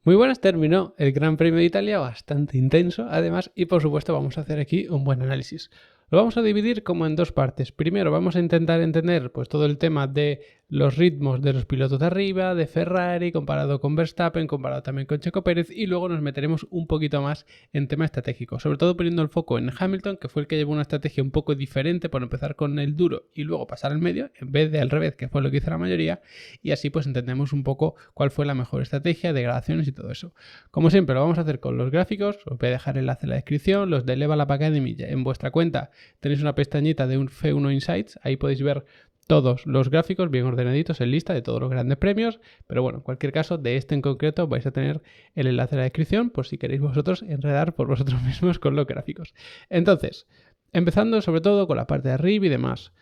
Muy buenas, terminó el Gran Premio de Italia, bastante intenso además, y por supuesto vamos a hacer aquí un buen análisis. Lo vamos a dividir como en dos partes. Primero vamos a intentar entender pues todo el tema de los ritmos de los pilotos de arriba, de Ferrari, comparado con Verstappen, comparado también con Checo Pérez, y luego nos meteremos un poquito más en tema estratégico, sobre todo poniendo el foco en Hamilton, que fue el que llevó una estrategia un poco diferente por empezar con el duro y luego pasar al medio, en vez de al revés, que fue lo que hizo la mayoría, y así pues entendemos un poco cuál fue la mejor estrategia, degradaciones y todo eso. Como siempre lo vamos a hacer con los gráficos, os voy a dejar el enlace en la descripción, los de Level Up Academy en vuestra cuenta tenéis una pestañita de un F1 Insights, ahí podéis ver todos los gráficos bien ordenaditos en lista de todos los grandes premios, pero bueno, en cualquier caso de este en concreto vais a tener el enlace en la descripción por si queréis vosotros enredar por vosotros mismos con los gráficos. Entonces, empezando sobre todo con la parte de arriba y demás.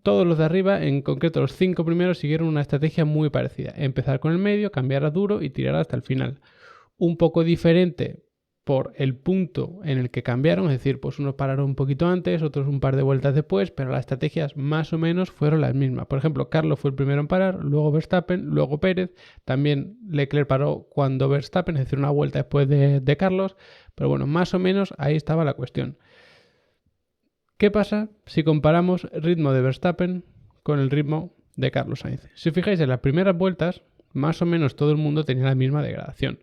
Todos los de arriba, en concreto los 5 primeros, siguieron una estrategia muy parecida. Empezar con el medio, cambiar a duro y tirar hasta el final. Un poco diferente por el punto en el que cambiaron, es decir, pues unos pararon un poquito antes, otros un par de vueltas después, pero las estrategias más o menos fueron las mismas. Por ejemplo, Carlos fue el primero en parar, luego Verstappen, luego Pérez, también Leclerc paró cuando Verstappen, es decir, una vuelta después de Carlos, pero bueno, más o menos ahí estaba la cuestión. ¿Qué pasa si comparamos el ritmo de Verstappen con el ritmo de Carlos Sainz? Si os fijáis en las primeras vueltas, más o menos todo el mundo tenía la misma degradación.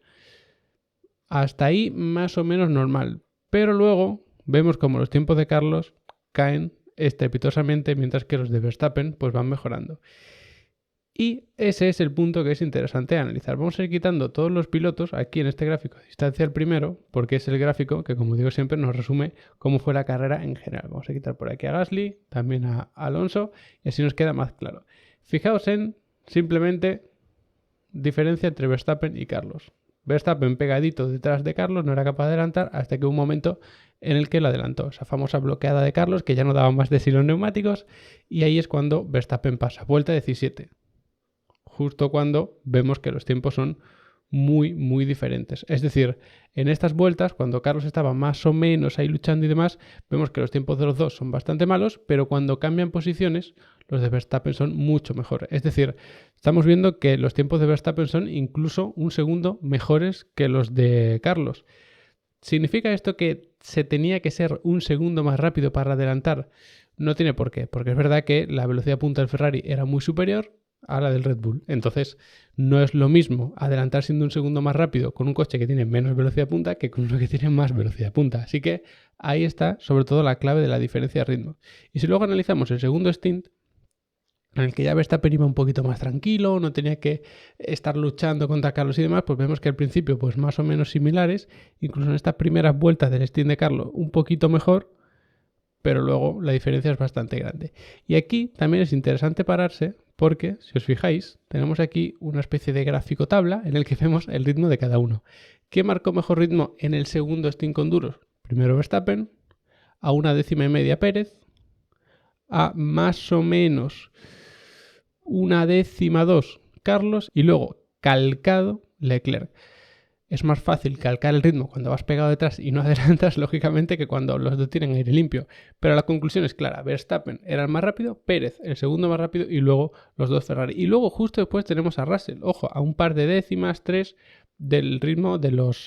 Hasta ahí más o menos normal, pero luego vemos como los tiempos de Carlos caen estrepitosamente mientras que los de Verstappen pues van mejorando. Y ese es el punto que es interesante analizar. Vamos a ir quitando todos los pilotos aquí en este gráfico de distancia al primero, porque es el gráfico que, como digo siempre, nos resume cómo fue la carrera en general. Vamos a quitar por aquí a Gasly, también a Alonso, y así nos queda más claro. Fijaos en simplemente diferencia entre Verstappen y Carlos. Verstappen pegadito detrás de Carlos no era capaz de adelantar hasta que hubo un momento en el que lo adelantó. Esa famosa bloqueada de Carlos que ya no daba más de sí los neumáticos, y ahí es cuando Verstappen pasa. Vuelta 17. Justo cuando vemos que los tiempos son muy diferentes. Es decir, en estas vueltas, cuando Carlos estaba más o menos ahí luchando y demás, vemos que los tiempos de los dos son bastante malos, pero cuando cambian posiciones, los de Verstappen son mucho mejores. Es decir, estamos viendo que los tiempos de Verstappen son incluso un segundo mejores que los de Carlos. ¿Significa esto que se tenía que ser un segundo más rápido para adelantar? No tiene por qué, porque es verdad que la velocidad punta del Ferrari era muy superior a la del Red Bull. Entonces, no es lo mismo adelantar siendo un segundo más rápido con un coche que tiene menos velocidad punta que con uno que tiene más velocidad punta. Así que ahí está sobre todo la clave de la diferencia de ritmo. Y si luego analizamos el segundo stint, en el que ya Verstappen iba un poquito más tranquilo, no tenía que estar luchando contra Carlos y demás, pues vemos que al principio pues más o menos similares, incluso en estas primeras vueltas del stint de Carlos un poquito mejor, pero luego la diferencia es bastante grande. Y aquí también es interesante pararse porque, si os fijáis, tenemos aquí una especie de gráfico tabla en el que vemos el ritmo de cada uno. ¿Qué marcó mejor ritmo en el segundo stint con duros? Primero Verstappen, a 1,5 Pérez, a más o menos 1,2 Carlos y luego calcado Leclerc. Es más fácil calcar el ritmo cuando vas pegado detrás y no adelantas, lógicamente, que cuando los dos tienen aire limpio. Pero la conclusión es clara. Verstappen era el más rápido, Pérez el segundo más rápido y luego los dos Ferrari. Y luego justo después tenemos a Russell, ojo, a un par de décimas, 3 del ritmo de los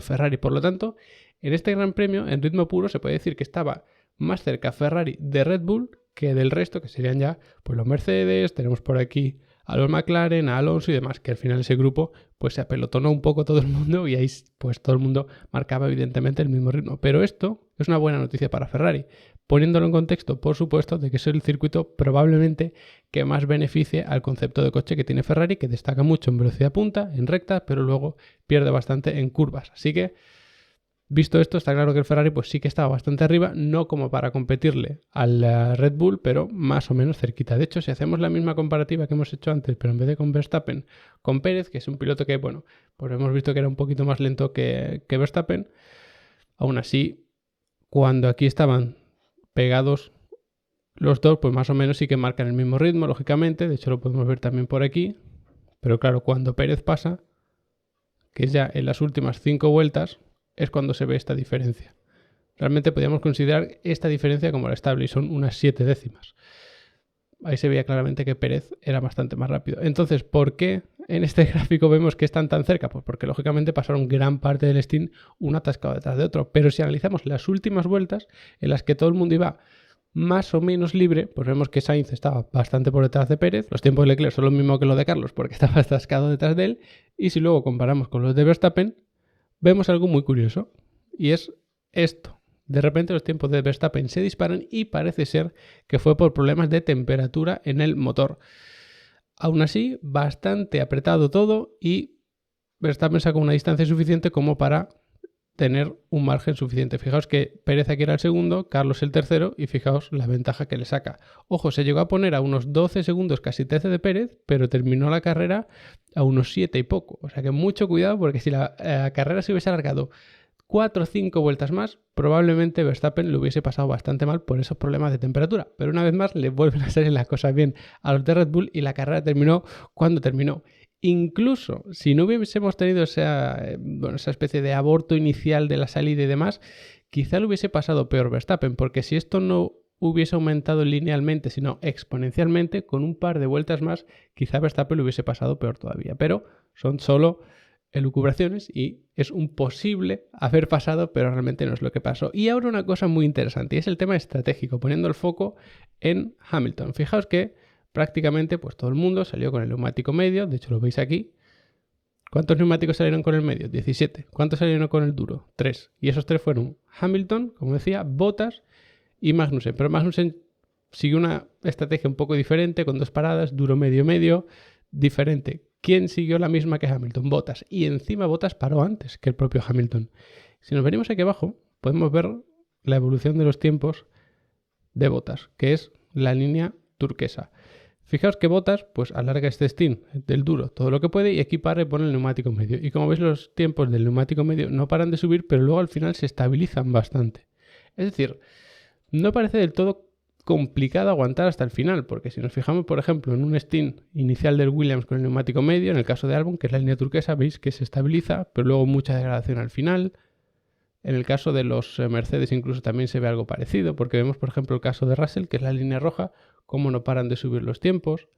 Ferrari. Por lo tanto, en este Gran Premio, en ritmo puro, se puede decir que estaba más cerca Ferrari de Red Bull que del resto, que serían ya pues los Mercedes, tenemos por aquí a los McLaren, a Alonso y demás, que al final ese grupo pues se apelotonó un poco todo el mundo y ahí pues todo el mundo marcaba evidentemente el mismo ritmo. Pero esto es una buena noticia para Ferrari, poniéndolo en contexto, por supuesto, de que es el circuito probablemente que más beneficie al concepto de coche que tiene Ferrari, que destaca mucho en velocidad punta, en recta, pero luego pierde bastante en curvas. Así que visto esto, está claro que el Ferrari pues sí que estaba bastante arriba, no como para competirle al Red Bull, pero más o menos cerquita. De hecho, si hacemos la misma comparativa que hemos hecho antes, pero en vez de con Verstappen, con Pérez, que es un piloto que, bueno, pues hemos visto que era un poquito más lento que Verstappen, aún así, cuando aquí estaban pegados los dos, pues más o menos sí que marcan el mismo ritmo, lógicamente, de hecho lo podemos ver también por aquí, pero claro, cuando Pérez pasa, que es ya en las últimas 5 vueltas, es cuando se ve esta diferencia. Realmente podríamos considerar esta diferencia como la estable y son unas 7 décimas. ahí se veía claramente que Pérez era bastante más rápido. Entonces, ¿por qué en este gráfico vemos que están tan cerca? Pues porque lógicamente pasaron gran parte del stint un atascado detrás de otro. Pero si analizamos las últimas vueltas en las que todo el mundo iba más o menos libre, pues vemos que Sainz estaba bastante por detrás de Pérez. Los tiempos de Leclerc son los mismos que los de Carlos porque estaba atascado detrás de él. Y si luego comparamos con los de Verstappen, vemos algo muy curioso. Y es esto. De repente los tiempos de Verstappen se disparan y parece ser que fue por problemas de temperatura en el motor. Aún así, bastante apretado todo y Verstappen sacó una distancia suficiente como para tener un margen suficiente. Fijaos que Pérez aquí era el segundo, Carlos el tercero y fijaos la ventaja que le saca. Ojo, se llegó a poner a unos 12 segundos, casi 13 de Pérez, pero terminó la carrera a unos 7 y poco. O sea que mucho cuidado porque si la carrera se hubiese alargado 4 o 5 vueltas más, probablemente Verstappen lo hubiese pasado bastante mal por esos problemas de temperatura. Pero una vez más le vuelven a salir las cosas bien a los de Red Bull y la carrera terminó cuando terminó. Incluso si no hubiésemos tenido esa especie de aborto inicial de la salida y demás, quizá lo hubiese pasado peor Verstappen, porque si esto no hubiese aumentado linealmente, sino exponencialmente, con un par de vueltas más, quizá Verstappen lo hubiese pasado peor todavía. Pero son solo elucubraciones y es un posible haber pasado, pero realmente no es lo que pasó. Y ahora una cosa muy interesante, y es el tema estratégico, poniendo el foco en Hamilton. Fijaos que prácticamente pues todo el mundo salió con el neumático medio, de hecho lo veis aquí. ¿Cuántos neumáticos salieron con el medio? 17. ¿Cuántos salieron con el duro? 3. Y esos 3 fueron Hamilton, como decía, Bottas y Magnussen. Pero Magnussen siguió una estrategia un poco diferente, con 2 paradas, duro medio medio, diferente. ¿Quién siguió la misma que Hamilton? Bottas. Y encima Bottas paró antes que el propio Hamilton. Si nos venimos aquí abajo, podemos ver la evolución de los tiempos de Bottas, que es la línea turquesa. Fijaos que Bottas pues alarga este stint del duro todo lo que puede y aquí para y pone el neumático medio. Y como veis los tiempos del neumático medio no paran de subir, pero luego al final se estabilizan bastante. Es decir, no parece del todo complicado aguantar hasta el final, porque si nos fijamos, por ejemplo, en un stint inicial del Williams con el neumático medio, en el caso de Albon, que es la línea turquesa, veis que se estabiliza, pero luego mucha degradación al final. En el caso de los Mercedes incluso también se ve algo parecido, porque vemos, por ejemplo, el caso de Russell, que es la línea roja, cómo no paran de subir los tiempos.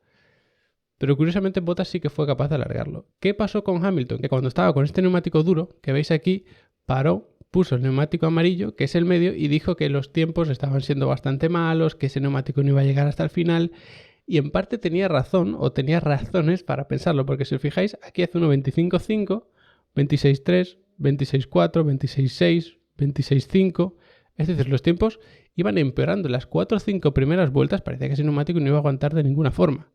Pero curiosamente Bottas sí que fue capaz de alargarlo. ¿Qué pasó con Hamilton? Que cuando estaba con este neumático duro, que veis aquí, paró, puso el neumático amarillo, que es el medio, y dijo que los tiempos estaban siendo bastante malos, que ese neumático no iba a llegar hasta el final. Y en parte tenía razón, o tenía razones para pensarlo, porque si os fijáis, aquí hace uno 25.5, 26.3, 26.4, 26.6, 26.5. Es decir, los tiempos iban empeorando. Las 4 o 5 primeras vueltas parecía que ese neumático no iba a aguantar de ninguna forma.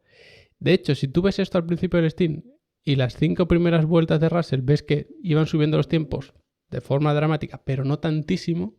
De hecho, si tú ves esto al principio del stint y las 5 primeras vueltas de Russell ves que iban subiendo los tiempos de forma dramática, pero no tantísimo,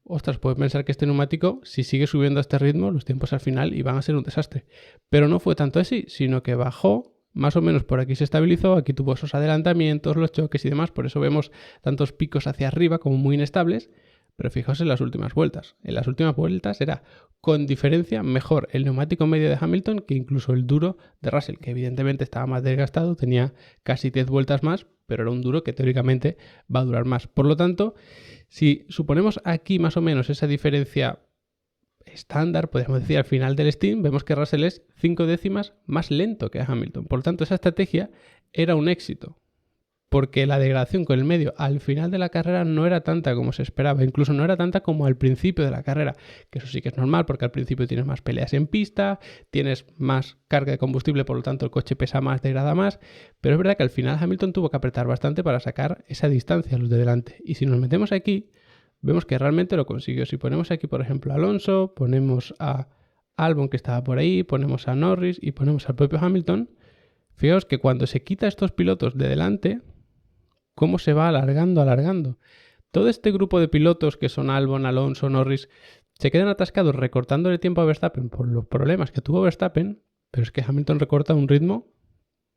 ostras, puedes pensar que este neumático, si sigue subiendo a este ritmo, los tiempos al final iban a ser un desastre. Pero no fue tanto así, sino que bajó, más o menos por aquí se estabilizó, aquí tuvo esos adelantamientos, los choques y demás, por eso vemos tantos picos hacia arriba como muy inestables. Pero fijaos en las últimas vueltas. En las últimas vueltas era con diferencia mejor el neumático medio de Hamilton que incluso el duro de Russell, que evidentemente estaba más desgastado, tenía casi 10 vueltas más, pero era un duro que teóricamente va a durar más. Por lo tanto, si suponemos aquí más o menos esa diferencia estándar, podríamos decir al final del stint, vemos que Russell es 5 décimas más lento que Hamilton. Por lo tanto, esa estrategia era un éxito. Porque la degradación con el medio al final de la carrera no era tanta como se esperaba, incluso no era tanta como al principio de la carrera, que eso sí que es normal porque al principio tienes más peleas en pista, tienes más carga de combustible, por lo tanto el coche pesa más, degrada más, pero es verdad que al final Hamilton tuvo que apretar bastante para sacar esa distancia a los de delante. Y si nos metemos aquí, vemos que realmente lo consiguió. Si ponemos aquí, por ejemplo, a Alonso, ponemos a Albon que estaba por ahí, ponemos a Norris y ponemos al propio Hamilton, fijaos que cuando se quita estos pilotos de delante, cómo se va alargando. Todo este grupo de pilotos que son Albon, Alonso, Norris, se quedan atascados recortándole tiempo a Verstappen por los problemas que tuvo Verstappen, pero es que Hamilton recorta un ritmo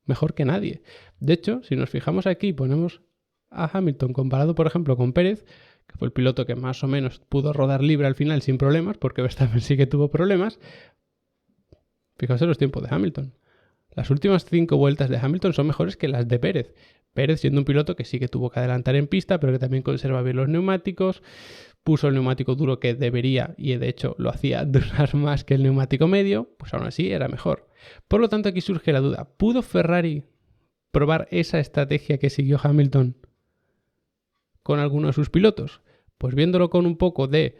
mejor que nadie. De hecho, si nos fijamos aquí y ponemos a Hamilton comparado, por ejemplo, con Pérez, que fue el piloto que más o menos pudo rodar libre al final sin problemas, porque Verstappen sí que tuvo problemas, fijaos en los tiempos de Hamilton. Las últimas 5 vueltas de Hamilton son mejores que las de Pérez. Pérez siendo un piloto que sí que tuvo que adelantar en pista, pero que también conserva bien los neumáticos, puso el neumático duro que debería, y de hecho lo hacía durar más que el neumático medio, pues aún así era mejor. Por lo tanto, aquí surge la duda, ¿pudo Ferrari probar esa estrategia que siguió Hamilton con alguno de sus pilotos? Pues viéndolo con un poco de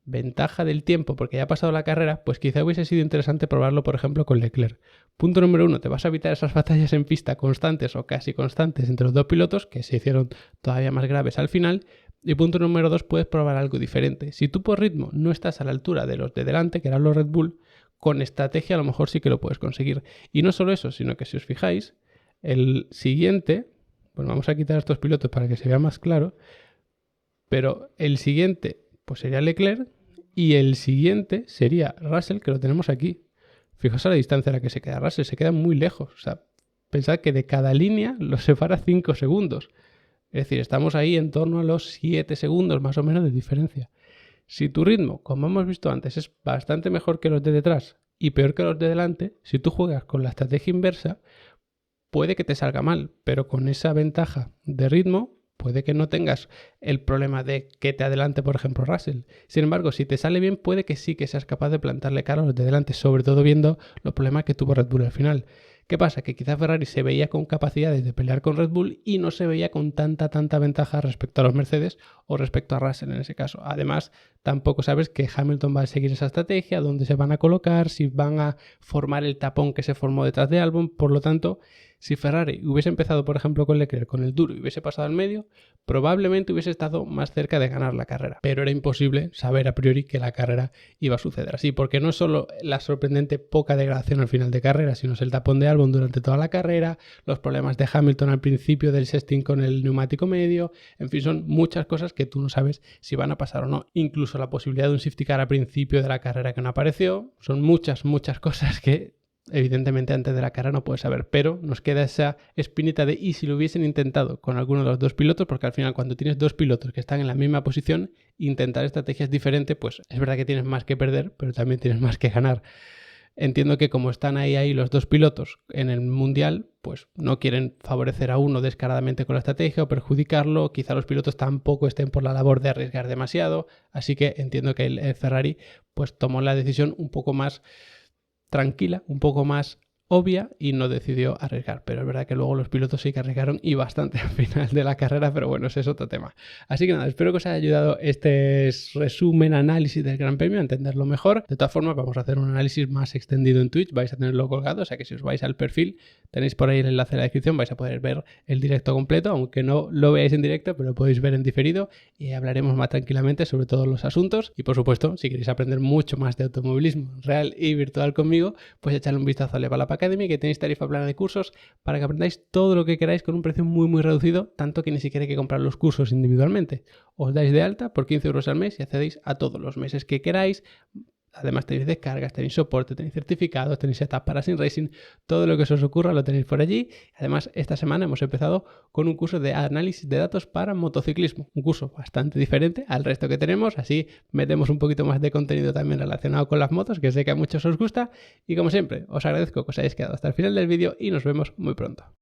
ventaja del tiempo, porque ya ha pasado la carrera, pues quizá hubiese sido interesante probarlo, por ejemplo, con Leclerc. Punto número 1, te vas a evitar esas batallas en pista constantes o casi constantes entre los dos pilotos, que se hicieron todavía más graves al final. Y punto número 2, puedes probar algo diferente. Si tú por ritmo no estás a la altura de los de delante, que eran los Red Bull, con estrategia a lo mejor sí que lo puedes conseguir. Y no solo eso, sino que si os fijáis, el siguiente, pues vamos a quitar a estos pilotos para que se vea más claro, pero el siguiente pues sería Leclerc y el siguiente sería Russell, que lo tenemos aquí. Fijaos a la distancia a la que se queda Russell, se queda muy lejos. O sea, pensad que de cada línea los separa 5 segundos. Es decir, estamos ahí en torno a los 7 segundos más o menos de diferencia. Si tu ritmo, como hemos visto antes, es bastante mejor que los de detrás y peor que los de delante, si tú juegas con la estrategia inversa, puede que te salga mal, pero con esa ventaja de ritmo, puede que no tengas el problema de que te adelante, por ejemplo, Russell. Sin embargo, si te sale bien, puede que sí que seas capaz de plantarle cara a los de delante, sobre todo viendo los problemas que tuvo Red Bull al final. ¿Qué pasa? Que quizá Ferrari se veía con capacidades de pelear con Red Bull y no se veía con tanta ventaja respecto a los Mercedes o respecto a Russell en ese caso. Además, tampoco sabes que Hamilton va a seguir esa estrategia, dónde se van a colocar, si van a formar el tapón que se formó detrás de Albon. Por lo tanto, si Ferrari hubiese empezado, por ejemplo, con Leclerc, con el duro y hubiese pasado al medio, probablemente hubiese estado más cerca de ganar la carrera. Pero era imposible saber a priori que la carrera iba a suceder así, porque no es solo la sorprendente poca degradación al final de carrera, sino es el tapón de Albon durante toda la carrera, los problemas de Hamilton al principio del sexting con el neumático medio, en fin, son muchas cosas que tú no sabes si van a pasar o no. Incluso la posibilidad de un safety car al principio de la carrera que no apareció, son muchas cosas que evidentemente antes de la carrera no puedes saber, pero nos queda esa espinita de y si lo hubiesen intentado con alguno de los dos pilotos, porque al final cuando tienes dos pilotos que están en la misma posición, intentar estrategias diferentes, pues es verdad que tienes más que perder, pero también tienes más que ganar. Entiendo que como están ahí los dos pilotos en el mundial, pues no quieren favorecer a uno descaradamente con la estrategia o perjudicarlo, quizá los pilotos tampoco estén por la labor de arriesgar demasiado, así que entiendo que el Ferrari pues tomó la decisión un poco más tranquila, un poco más obvia y no decidió arriesgar, pero es verdad que luego los pilotos sí que arriesgaron y bastante al final de la carrera, pero bueno, ese es otro tema. Así que nada, espero que os haya ayudado este resumen, análisis del Gran Premio a entenderlo mejor. De todas formas, vamos a hacer un análisis más extendido en Twitch, vais a tenerlo colgado, o sea que si os vais al perfil, tenéis por ahí el enlace en la descripción, vais a poder ver el directo completo, aunque no lo veáis en directo, pero lo podéis ver en diferido y hablaremos más tranquilamente sobre todos los asuntos. Y por supuesto, si queréis aprender mucho más de automovilismo real y virtual conmigo, pues echadle un vistazo a Level Academy, que tenéis tarifa plana de cursos para que aprendáis todo lo que queráis con un precio muy reducido, tanto que ni siquiera hay que comprar los cursos individualmente. Os dais de alta por 15 euros al mes y accedéis a todos los meses que queráis. Además tenéis descargas, tenéis soporte, tenéis certificados, tenéis setup para Sim Racing, todo lo que se os ocurra lo tenéis por allí. Además, esta semana hemos empezado con un curso de análisis de datos para motociclismo, un curso bastante diferente al resto que tenemos, así metemos un poquito más de contenido también relacionado con las motos, que sé que a muchos os gusta, y como siempre, os agradezco que os hayáis quedado hasta el final del vídeo y nos vemos muy pronto.